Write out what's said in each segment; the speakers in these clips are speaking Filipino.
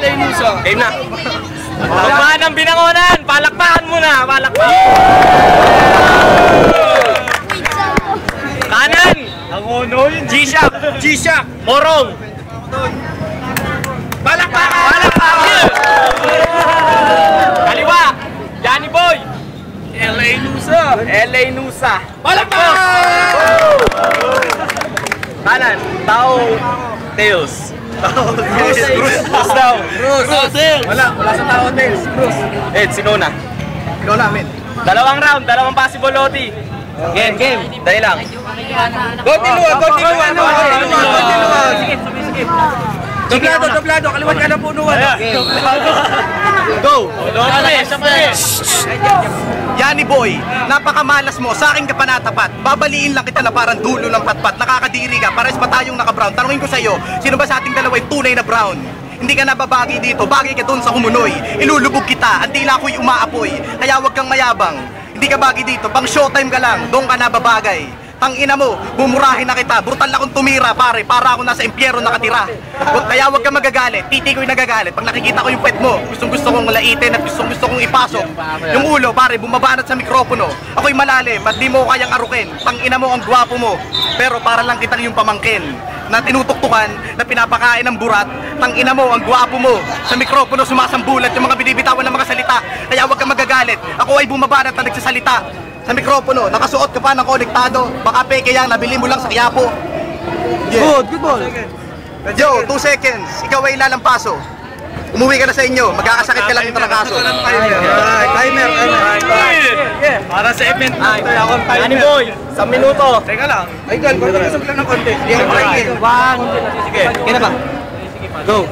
LA Nusa. Game na. Pagmaan ng binangonan, palakpakan muna, palakpakan. Kanan. Ang uno yun. G-Shock. G-Shock. Morong. Palakpakan. Palakpakan. Kaliwa. Johnny Boy. LA Nusa. LA Nusa. Palakpakan! Kanan. Tao. Tails. Cruz daw. Cruz. Wala sa tao, Tails. Cruz. Ed, sinuna. Ikaw namin. Dalawang round, dalawang possible OT. Game. Dahil lang. Continuan. Sige. Doblado. Kaliwat ka ng punuan. Go! Yani boy, napakamalas mo, sa akin ka pa natapat. Babaliin lang kita na parang dulo ng patpat. Nakakadiri ka, pares pa tayong naka-brown. Tanungin ko sa'yo, sino ba sa ating dalawa yung tunay na brown? Hindi ka nababagi dito, bagay ka dun sa kumunoy. Ilulubog kita, ang tila ko'y umaapoy. Kaya wag kang mayabang, hindi ka bagi dito, pang showtime ka lang, doon ka nababagay. Tangina mo, bumurahin na kita, brutal akong tumira pare, para ako nasa impyerno nakatira. Kaya wag kang magagalit, titi ko'y nagagalit. Pag nakikita ko yung puwet mo, gusto kong laitin at gusto kong ipasok. Yung ulo pare, bumabanat sa mikropono. Ako'y malalim, at di mo kayang arukin. Tangina mo, ang gwapo mo, pero para lang kitang yung pamangkin na tinutuktukan, na pinapakain ng burat. Tangina mo, ang gwapo mo, sa mikropono sumasambulat yung mga binibitawan ng mga salita. Kaya wag kang magagalit, ako ay bumabanat na nagsasalita. Sa mikropono, nakasuot ka pa ng konektado. Baka peke yan, nabili mo lang sa Quiapo. Good ball. Joe, 2 seconds. Ikaw ay ilalampaso. Umuwi ka na sa inyo. Magkakasakit ka lang yung trangkaso. Timer. Para sa event na ito, ako ang timer. Boy, 1 minuto. Teka lang. Ay, girl, pag-usap lang ng konti. Hindi ako makikita. Sige. Kaya ba? Go.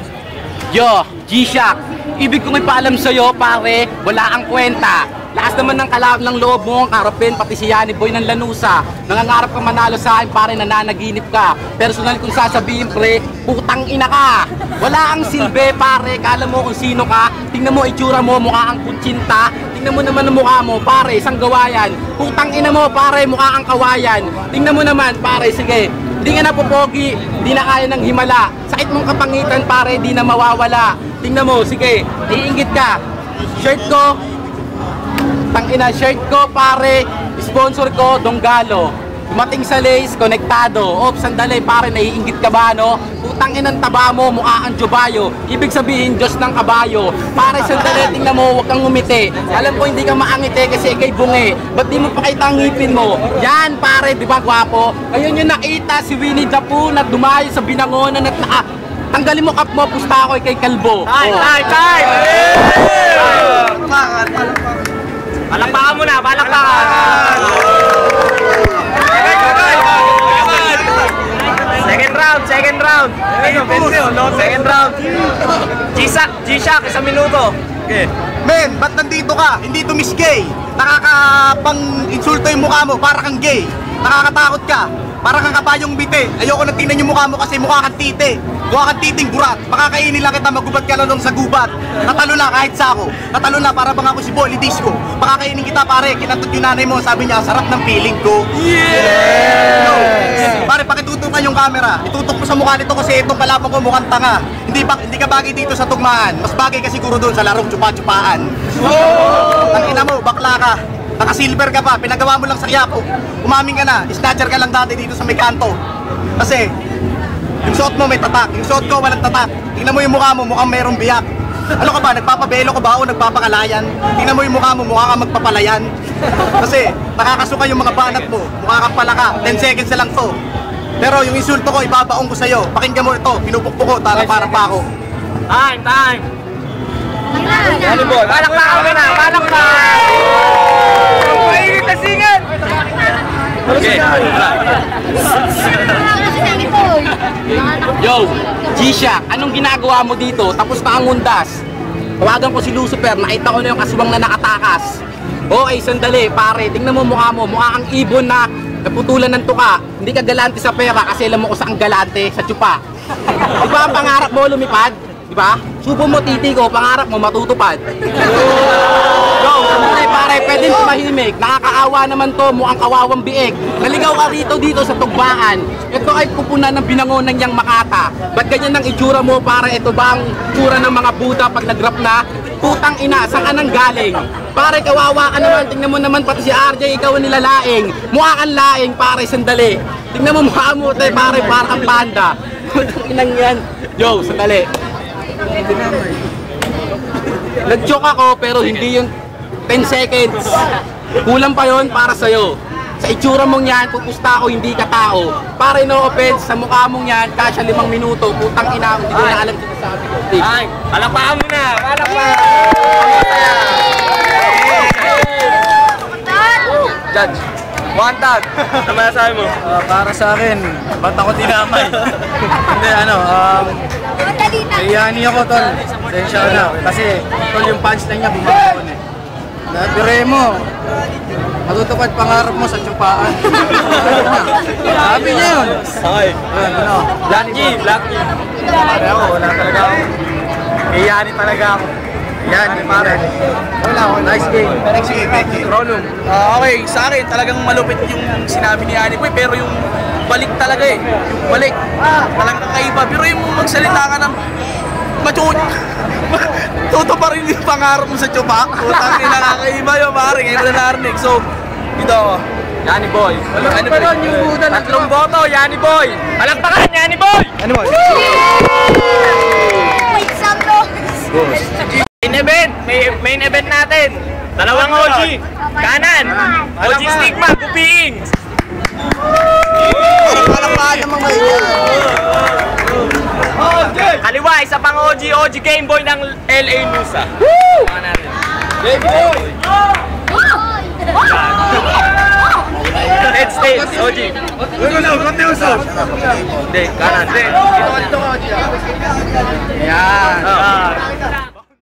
Yo, G-Shock, ibig kong ipaalam sa'yo, pare, wala ang kwenta. Lakas naman ng kalab ng loob mo, ang karapin, pati si Yani Boy ng Lanusa. Nangangarap ka manalo sa akin, pare, nananaginip ka. Personal kung sasabihin, pre, putang ina ka. Wala ang silbi, pare, kala mo kung sino ka. Tingnan mo itsura mo, mukha ang kutsinta. Tingnan mo naman ang mukha mo, pare, isang gawayan. Putang ina mo, pare, mukha ang kawayan. Tingnan mo naman, pare, sige. Hindi ka na popogi, hindi na kaya ng himala. Sakit mong kapangitan, pare, di na mawawala. Tingnan mo, sige, iinggit ka. Shirt ko, tangina, shirt ko, pare, sponsor ko, Donggalo. Dumating sa lace, konektado. Oops, sandali, pare, naiinggit ka ba, no? Putang inang taba mo, mukha kang Jobayo. Ibig sabihin, Diyos ng kabayo. Pare, sandali, tingnan mo, huwag kang ngumiti. Alam ko, hindi ka maangiti kasi ikay bungi. Ba't di mo pakita ang ngipin mo? Yan, pare, di ba, gwapo? Ayun yung nakita, si Winnie the Pooh na dumayo sa binangonan at tanggalin mo kap mo, pusta ako kay Kalbo. Time! Palakpakan mo na, palakpakan! Second round! G-Shock, 1 minuto. Okay. Men, ba't nandito ka? Hindi to Miss Gay. Nakakapang-insulto yung mukha mo, para kang gay. Nakakatakot ka, para kang kabayong bite. Ayoko na tingnan yung mukha mo kasi mukha kang tite. Mukha kang titing burat. Makakainin lang kita, magubat ka lang sa gubat. Natalo na kahit sako. Natalo na para bang ako si Bolly Disco. Makakainin kita pare, kinantot yung nanay mo. Sabi niya, sarap ng feeling ko. Yeah! No. Pare, pakitutukan yung camera. Itutok mo sa mukha nito kasi itong kalaban ko mukhang tanga. Hindi ka bagay dito sa tugmaan. Mas bagay ka siguro doon sa larong tsupa-tsupaan. Ang ina mo, bakla ka. Naka-silver ka pa, pinagawa mo lang sa Quiapo. Umamin ka na, snatcher ka lang dati dito sa may kanto. Kasi, yung suot mo may tatak, yung suot ko walang tatak. Tingnan mo yung mukha mo, mukhang merong biyak. Ano ka ba, nagpapabelo ka ba o nagpapakalayan? Tingnan mo yung mukha mo, mukha kang magpapalayan. Kasi, nakakasuka yung mga banat mo, mukha kang palaka, 10 seconds na lang to. Pero yung insulto ko, ibabaong ko sa'yo. Pakinggan mo ito, pinupukpok ko, para pa ako. Time! Yani Boy, palakpakan mo na, palakpakan! Mainit na singan! Okay. Yo, G-Shock, anong ginagawa mo dito? Tapos na ang undas. Tawagan ko si Lucifer, nakita ko na yung aswang na nakatakas. Okay, sandali, pare, tingnan mo mukha mo. Mukha kang ibon na naputulan ng tuka. Hindi ka galante sa pera kasi alam mo kung saan galante, sa tsupa. Di ba ang pangarap mo lumipad? Di ba? Subo mo titi ko, pangarap mo matutupad. Go, sandali, pare. pare, pwede tumahimik. Nakakaawa naman to, mukhang kawawang biik. Naligaw ka rito dito sa tugbakan. Ito ay pupunan ng binangonan niyang Makata. Ba't ganyan ang itsura mo, pare? Ito ba ang itsura ng mga Buddha pag nag-rap na? Putang ina, saan ka nang galing? Pare, kawawa ka naman. Tingnan mo naman, pati si RJ, ikaw ang nilalaing. Mukha kang laing, pare, sandali. Tingnan mo mukha mo, te, pare, parang panda. Putang inang yan. Yo, sandali. Nag-joke ako, pero hindi yung 10 seconds. Kulang pa yon para sa'yo. Sa itsura mong yan, pupusta ako, hindi ka tao. Pare, no offense, sa mukha mong yan, kasya 5 minuto, putang ina, hindi ko na alam dito sa amin. Ay, palakpakan mo na! Palakpakan! Judge. One tag. Ano masasabi mo? Para sa akin, ba't ako tinamay? Hindi, Iyani ako, tol. Sensya ka na. Kasi, tol, yung punchline niya, bumakon eh. Nabire mo. Matutupad pangarap mo sa tsupaan. Sabi niya yun. Okay. Black G. Pare ako, wala talaga ako. Iyani talaga ako. Yan, pare. Wala ako. Nice game. Next game. Ronum. Okay, sa akin talagang malupit yung sinabi ni Ani Boy, pero yung balik talaga eh. Yung balik, talagang kakaiba. Pero yung magsalita ka ng machut, toto pa rin yung pangarap mo sa tsupak. Utang ina, kakaiba yun, pare. Ngayon ko na narinig. So, dito ako. Yani Boy. Ano ba yun yung Buddha na Tatlong boto, Yani Boy. Palakpakan, Yani Boy. Ano mo? Wait, some noise! Main event natin. Dalawang OG. Kanan. OG Stigma, Gupiing. Palakpakan naman kayo. Kaliwa, isa pang OG Game Boy ng LA Nusa. Game Boy. Red States, OG. Konti usap. Hindi, kanan. Dito ka, OG. Yan.